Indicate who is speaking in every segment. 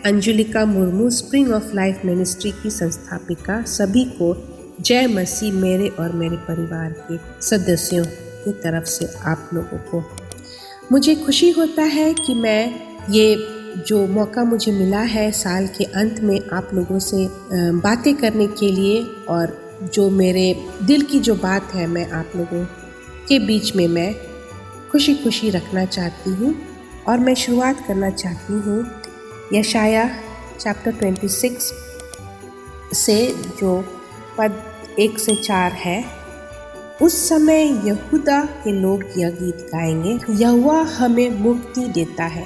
Speaker 1: Anjulika Murmu, spring of life ministry की संस्थापिका। सभी को जय मसीह मेरे और मेरे परिवार के सदस्यों की तरफ से आप लोगों को। मुझे खुशी होता है कि मैं ये जो मौका मुझे मिला है साल के अंत में आप लोगों से बातें करने के लिए, और जो मेरे दिल की जो बात है मैं आप लोगों के बीच में मैं खुशी खुशी रखना चाहती हूँ। और मैं शुरुआत करना चाहती हूँ यशाया चैप्टर 26 से, जो पद 1 से 4 है। उस समय यहूदा के लोग यह गीत गाएंगे, यहोवा हमें मुक्ति देता है,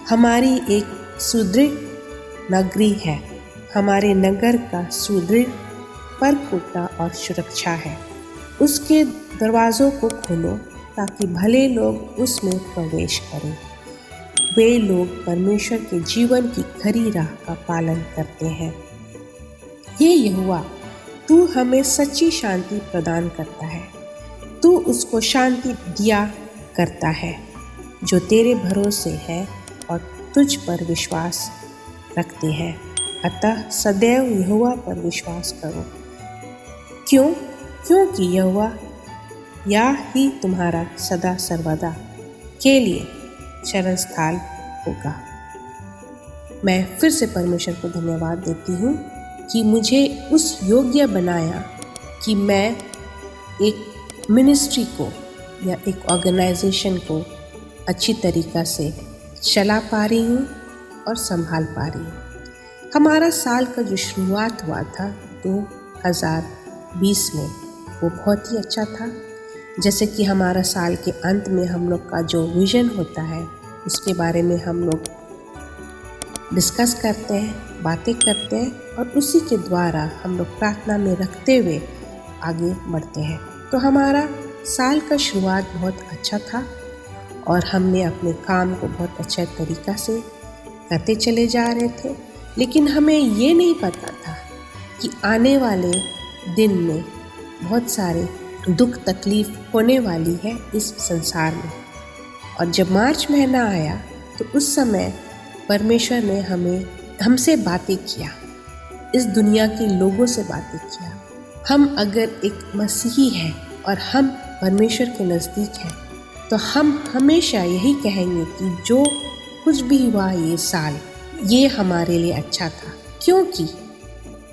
Speaker 1: हमारी एक सुदृढ़ नगरी है, हमारे नगर का सुदृढ़ परकोटा और सुरक्षा है। उसके दरवाज़ों को खोलो ताकि भले लोग उसमें प्रवेश करें। वे लोग परमेश्वर के जीवन की खरी राह का पालन करते हैं। हे यहोवा, तू हमें सच्ची शांति प्रदान करता है। तू उसको शांति दिया करता है जो तेरे भरोसे है और तुझ पर विश्वास रखते हैं। अतः सदैव यहोवा पर विश्वास करो। क्योंकि यहोवा या ही तुम्हारा सदा सर्वदा के लिए शरण स्थल होगा। मैं फिर से परमेश्वर को धन्यवाद देती हूँ कि मुझे उस योग्य बनाया कि मैं एक मिनिस्ट्री को या एक ऑर्गेनाइजेशन को अच्छी तरीक़ा से चला पा रही हूँ और संभाल पा रही हूँ। हमारा साल का जो शुरुआत हुआ था 2020 में, वो बहुत ही अच्छा था। जैसे कि हमारा साल के अंत में हम लोग का जो विज़न होता है उसके बारे में हम लोग डिस्कस करते हैं, बातें करते हैं, और उसी के द्वारा हम लोग प्रार्थना में रखते हुए आगे बढ़ते हैं। तो हमारा साल का शुरुआत बहुत अच्छा था और हमने अपने काम को बहुत अच्छे तरीक़ा से करते चले जा रहे थे। लेकिन हमें ये नहीं पता था कि आने वाले दिन में बहुत सारे दुख तकलीफ़ होने वाली है इस संसार में। और जब मार्च महीना आया तो उस समय परमेश्वर ने हमसे बातें किया, इस दुनिया के लोगों से बातें किया। हम अगर एक मसीही हैं और हम परमेश्वर के नज़दीक हैं तो हम हमेशा यही कहेंगे कि जो कुछ भी हुआ ये साल, ये हमारे लिए अच्छा था, क्योंकि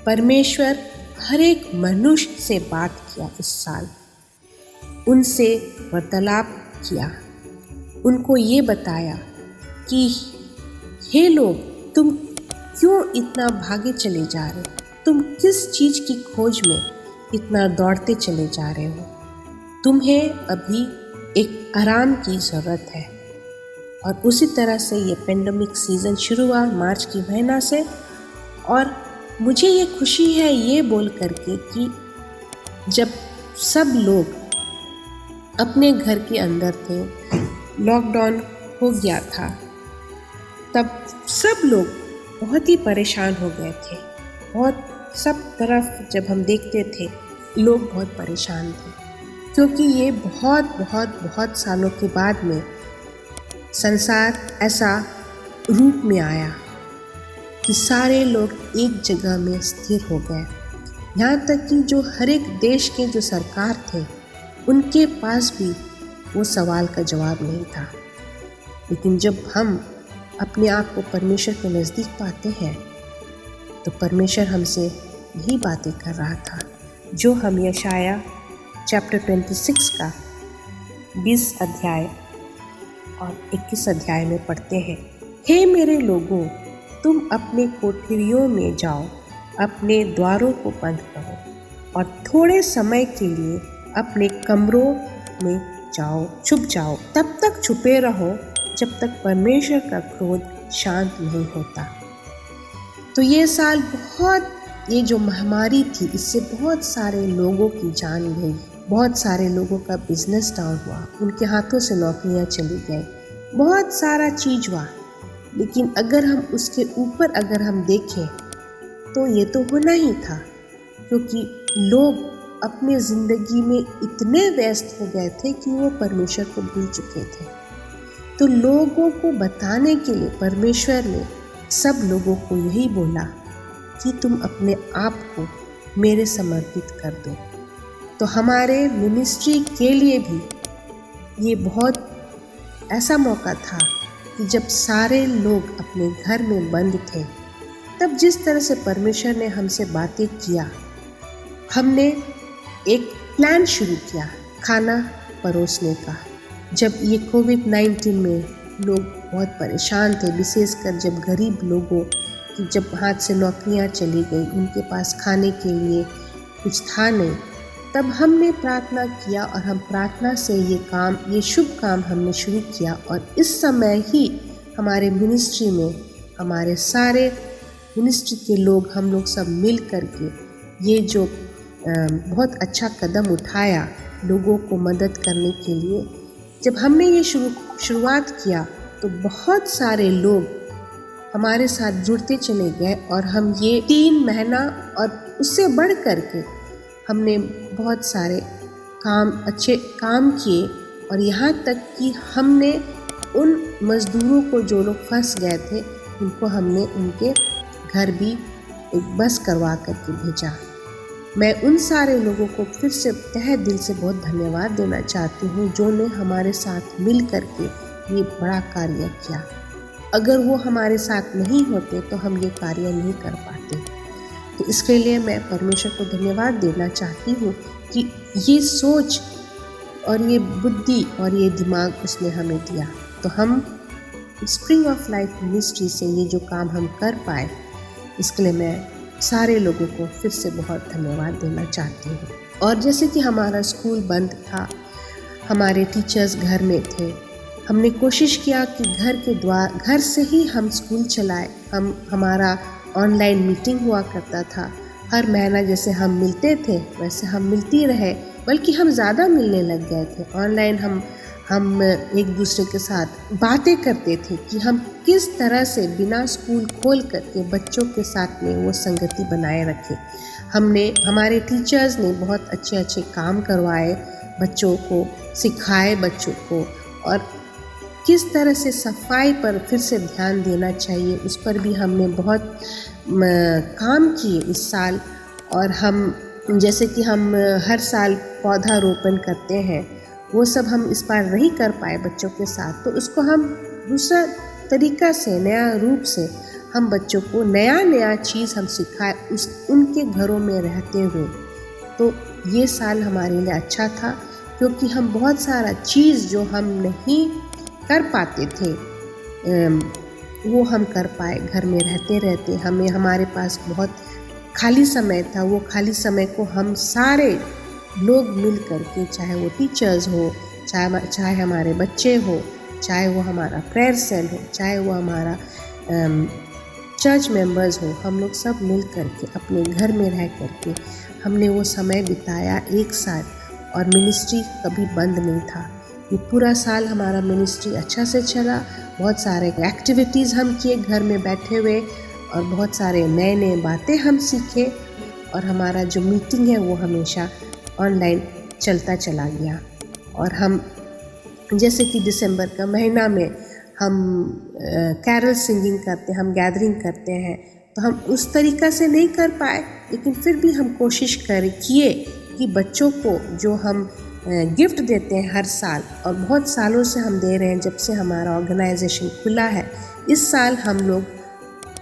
Speaker 1: परमेश्वर हर एक मनुष्य से बात किया इस साल, उनसे वार्तालाप किया, उनको ये बताया कि हे लोग, तुम क्यों इतना भागे चले जा रहे हो, तुम किस चीज़ की खोज में इतना दौड़ते चले जा रहे हो, तुम्हें अभी एक आराम की ज़रूरत है। और उसी तरह से ये पेंडेमिक सीज़न शुरू हुआ मार्च की महीना से, और मुझे ये खुशी है ये बोल करके कि जब सब लोग अपने घर के अंदर थे, लॉकडाउन हो गया था, तब सब लोग बहुत ही परेशान हो गए थे। बहुत सब तरफ जब हम देखते थे लोग बहुत परेशान थे, क्योंकि ये बहुत सालों के बाद में संसार ऐसा रूप में आया कि सारे लोग एक जगह में स्थिर हो गए। यहाँ तक कि जो हर एक देश के जो सरकार थे उनके पास भी वो सवाल का जवाब नहीं था। लेकिन जब हम अपने आप को परमेश्वर के नज़दीक पाते हैं तो परमेश्वर हमसे यही बातें कर रहा था जो हम यशाया चैप्टर 26 का 20 अध्याय और 21 अध्याय में पढ़ते हैं। हे मेरे लोगों, तुम अपने कोठरियों में जाओ, अपने द्वारों को बंद करो और थोड़े समय के लिए अपने कमरों में छुप जाओ। तब तक छुपे रहो जब तक परमेश्वर का क्रोध शांत नहीं होता। तो ये साल ये जो महामारी थी, इससे बहुत सारे लोगों की जान गई, बहुत सारे लोगों का बिजनेस डाउन हुआ, उनके हाथों से नौकरियां चली गई, बहुत सारा चीज़ हुआ। लेकिन अगर हम उसके ऊपर अगर हम देखें तो ये तो होना ही था, क्योंकि लोग अपने ज़िंदगी में इतने व्यस्त हो गए थे कि वो परमेश्वर को भूल चुके थे। तो लोगों को बताने के लिए परमेश्वर ने सब लोगों को यही बोला कि तुम अपने आप को मेरे समर्पित कर दो। तो हमारे मिनिस्ट्री के लिए भी ये बहुत ऐसा मौका था कि जब सारे लोग अपने घर में बंद थे, तब जिस तरह से परमेश्वर ने हमसे बातें किया, हमने एक प्लान शुरू किया खाना परोसने का। जब ये कोविड-19 में लोग बहुत परेशान थे, विशेषकर जब गरीब लोगों की जब हाथ से नौकरियां चली गई, उनके पास खाने के लिए कुछ था नहीं, तब हमने प्रार्थना किया और हम प्रार्थना से ये शुभ काम हमने शुरू किया। और इस समय ही हमारे मिनिस्ट्री में हमारे सारे मिनिस्ट्री के लोग, हम लोग सब मिल कर के ये जो बहुत अच्छा कदम उठाया लोगों को मदद करने के लिए। जब हमने ये शुरुआत किया तो बहुत सारे लोग हमारे साथ जुड़ते चले गए और हम ये 3 महीना और उससे बढ़ कर के हमने बहुत सारे अच्छे काम किए। और यहाँ तक कि हमने उन मज़दूरों को जो लोग फंस गए थे, उनको हमने उनके घर भी एक बस करवा करके भेजा। मैं उन सारे लोगों को फिर से तहे दिल से बहुत धन्यवाद देना चाहती हूँ जो ने हमारे साथ मिल कर के ये बड़ा कार्य किया। अगर वो हमारे साथ नहीं होते तो हम ये कार्य नहीं कर पाते। तो इसके लिए मैं परमेश्वर को धन्यवाद देना चाहती हूँ कि ये सोच और ये बुद्धि और ये दिमाग उसने हमें दिया। तो हम स्प्रिंग ऑफ लाइफ मिनिस्ट्री से ये जो काम हम कर पाए, इसके लिए मैं सारे लोगों को फिर से बहुत धन्यवाद देना चाहती हूँ। और जैसे कि हमारा स्कूल बंद था, हमारे टीचर्स घर में थे, हमने कोशिश किया कि घर से ही हम स्कूल चलाए। हमारा ऑनलाइन मीटिंग हुआ करता था। हर महीना जैसे हम मिलते थे वैसे हम मिलती रहे, बल्कि हम ज़्यादा मिलने लग गए थे। ऑनलाइन हम एक दूसरे के साथ बातें करते थे कि हम किस तरह से बिना स्कूल खोल करके बच्चों के साथ में वो संगति बनाए रखें। हमारे टीचर्स ने बहुत अच्छे काम करवाए, बच्चों को सिखाए, बच्चों को, और किस तरह से सफाई पर फिर से ध्यान देना चाहिए उस पर भी हमने बहुत काम किए इस साल। और जैसे कि हम हर साल पौधारोपण करते हैं, वो सब हम इस बार नहीं कर पाए बच्चों के साथ, तो उसको हम दूसरा तरीका से, नया रूप से हम बच्चों को नया चीज़ हम सिखाए उनके घरों में रहते हुए। तो ये साल हमारे लिए अच्छा था, क्योंकि हम बहुत सारा चीज़ जो हम नहीं कर पाते थे वो हम कर पाए। घर में रहते हमारे पास बहुत खाली समय था। वो खाली समय को हम सारे लोग मिल कर के, चाहे वो टीचर्स हो, चाहे हमारे बच्चे हो, चाहे वो हमारा प्रेयर सेल हो, चाहे वो हमारा चर्च मेंबर्स हो, हम लोग सब मिल कर के अपने घर में रह कर के हमने वो समय बिताया एक साथ। और मिनिस्ट्री कभी बंद नहीं था। ये पूरा साल हमारा मिनिस्ट्री अच्छा से चला। बहुत सारे एक्टिविटीज़ हम किए घर में बैठे हुए, और बहुत सारे नए बातें हम सीखे। और हमारा जो मीटिंग है वो हमेशा ऑनलाइन चलता चला गया। और हम जैसे कि दिसंबर का महीना में हम कैरल सिंगिंग करते हैं, हम गैदरिंग करते हैं, तो हम उस तरीक़ा से नहीं कर पाए, लेकिन फिर भी हम कोशिश किए कि बच्चों को जो हम गिफ्ट देते हैं हर साल, और बहुत सालों से हम दे रहे हैं जब से हमारा ऑर्गेनाइजेशन खुला है, इस साल हम लोग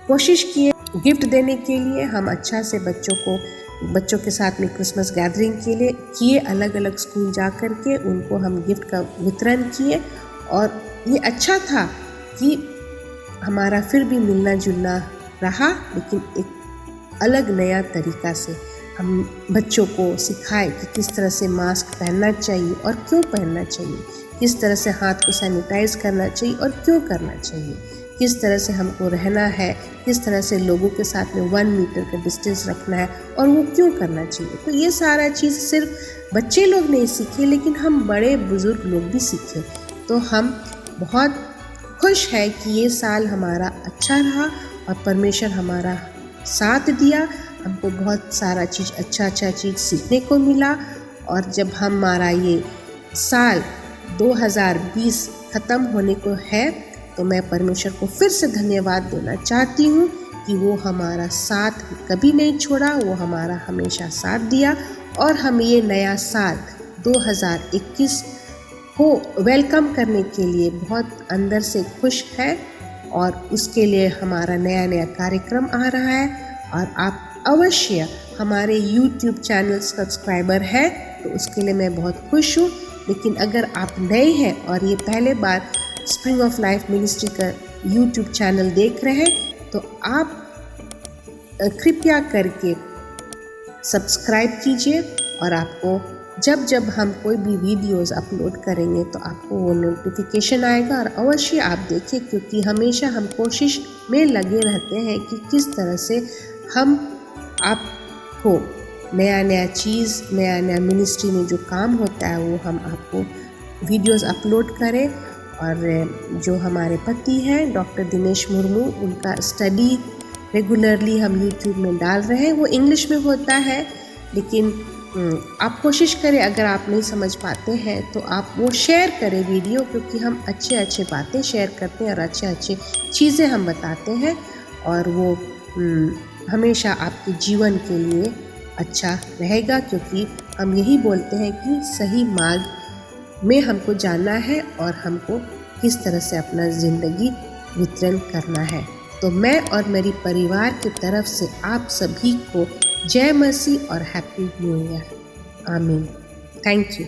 Speaker 1: कोशिश किए गिफ्ट देने के लिए। हम अच्छा से बच्चों के साथ में क्रिसमस गैदरिंग के लिए किए, अलग अलग स्कूल जा कर के उनको हम गिफ्ट का वितरण किए। और ये अच्छा था कि हमारा फिर भी मिलना जुलना रहा, लेकिन एक अलग नया तरीक़ा से हम बच्चों को सिखाए कि किस तरह से मास्क पहनना चाहिए और क्यों पहनना चाहिए, किस तरह से हाथ को सैनिटाइज करना चाहिए और क्यों करना चाहिए, किस तरह से हमको रहना है, किस तरह से लोगों के साथ में 1 मीटर का डिस्टेंस रखना है और वो क्यों करना चाहिए। तो ये सारा चीज़ सिर्फ बच्चे लोग नहीं सीखे, लेकिन हम बड़े बुज़ुर्ग लोग भी सीखे। तो हम बहुत खुश है कि ये साल हमारा अच्छा रहा और परमेश्वर हमारा साथ दिया। हमको बहुत सारा चीज़ अच्छा चीज़ सीखने को मिला। और जब हमारा ये साल 2020 ख़त्म होने को है, तो मैं परमेश्वर को फिर से धन्यवाद देना चाहती हूँ कि वो हमारा साथ कभी नहीं छोड़ा, वो हमारा हमेशा साथ दिया और हम ये नया साल 2021 को वेलकम करने के लिए बहुत अंदर से खुश है और उसके लिए हमारा नया नया कार्यक्रम आ रहा है। और आप अवश्य हमारे YouTube चैनल सब्सक्राइबर है तो उसके लिए मैं बहुत खुश हूँ। लेकिन अगर आप नए हैं और ये पहले बार स्प्रिंग ऑफ लाइफ मिनिस्ट्री का YouTube चैनल देख रहे हैं तो आप कृपया करके सब्सक्राइब कीजिए और आपको जब जब हम कोई भी वीडियोस अपलोड करेंगे तो आपको वो नोटिफिकेशन आएगा और अवश्य आप देखें, क्योंकि हमेशा हम कोशिश में लगे रहते हैं कि किस तरह से हम आपको नया नया चीज़, नया नया मिनिस्ट्री में जो काम होता है वो हम आपको वीडियोस अपलोड करें। और जो हमारे पति हैं डॉक्टर दिनेश मुर्मू, उनका स्टडी रेगुलरली हम यूट्यूब में डाल रहे हैं। वो इंग्लिश में होता है, लेकिन आप कोशिश करें, अगर आप नहीं समझ पाते हैं तो आप वो शेयर करें वीडियो, क्योंकि हम अच्छे बातें शेयर करते हैं और अच्छे चीज़ें हम बताते हैं और वो हमेशा आपके जीवन के लिए अच्छा रहेगा। क्योंकि हम यही बोलते हैं कि सही मार्ग में हमको जाना है और हमको किस तरह से अपना ज़िंदगी वितरण करना है। तो मैं और मेरी परिवार की तरफ से आप सभी को जय मसीह और हैप्पी न्यू ईयर। आमीन। Thank you.